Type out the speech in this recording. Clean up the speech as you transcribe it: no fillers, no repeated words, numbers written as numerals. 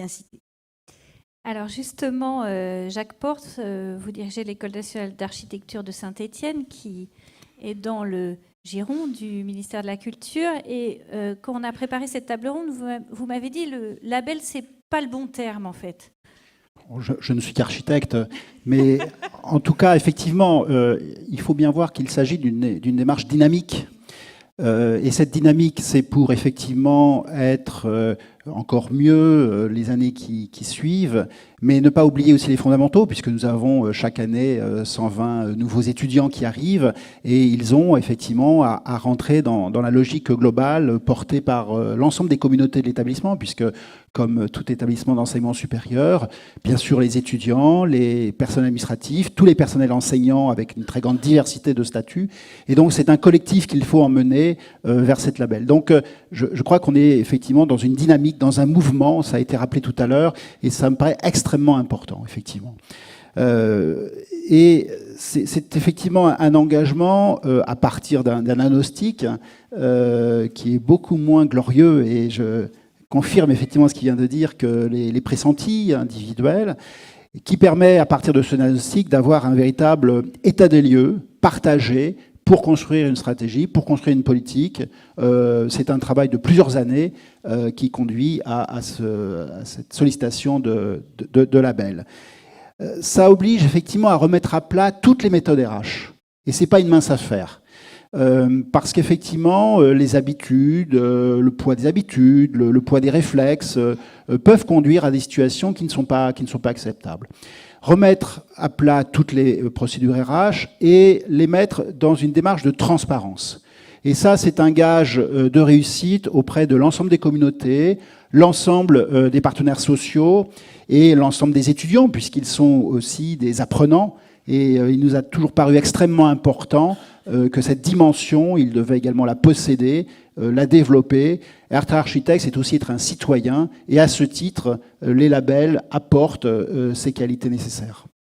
inciter. Alors justement, Jacques Porte, vous dirigez l'École nationale d'architecture de Saint-Étienne, qui est dans le giron du ministère de la Culture. Et quand on a préparé cette table ronde, vous m'avez dit le label, c'est pas le bon terme en fait. Je ne suis qu'architecte, mais en tout cas, effectivement, il faut bien voir qu'il s'agit d'une démarche dynamique. Et cette dynamique, c'est pour effectivement être encore mieux les années qui suivent, mais ne pas oublier aussi les fondamentaux, puisque nous avons chaque année 120 nouveaux étudiants qui arrivent, et ils ont effectivement à rentrer dans la logique globale portée par l'ensemble des communautés de l'établissement, puisque comme tout établissement d'enseignement supérieur, bien sûr les étudiants, les personnels administratifs, tous les personnels enseignants avec une très grande diversité de statuts. Et donc c'est un collectif qu'il faut emmener vers cette label. Donc je crois qu'on est effectivement dans une dynamique, dans un mouvement, ça a été rappelé tout à l'heure, et ça me paraît extrêmement important, effectivement. Et c'est effectivement un engagement à partir d'un diagnostic qui est beaucoup moins glorieux, et je confirme effectivement ce qu'il vient de dire, que les pressentis individuels, qui permet à partir de ce diagnostic d'avoir un véritable état des lieux partagé pour construire une stratégie, pour construire une politique. C'est un travail de plusieurs années qui conduit à cette sollicitation de label. Ça oblige effectivement à remettre à plat toutes les méthodes RH. Et ce n'est pas une mince affaire. Parce qu'effectivement, les habitudes, le poids des habitudes, le poids des réflexes peuvent conduire à des situations qui ne sont pas acceptables. Remettre à plat toutes les procédures RH et les mettre dans une démarche de transparence. Et ça, c'est un gage de réussite auprès de l'ensemble des communautés, l'ensemble des partenaires sociaux et l'ensemble des étudiants, puisqu'ils sont aussi des apprenants. Et il nous a toujours paru extrêmement important que cette dimension, il devait également la posséder, la développer. Être architecte, c'est aussi être un citoyen. Et à ce titre, les labels apportent ces qualités nécessaires.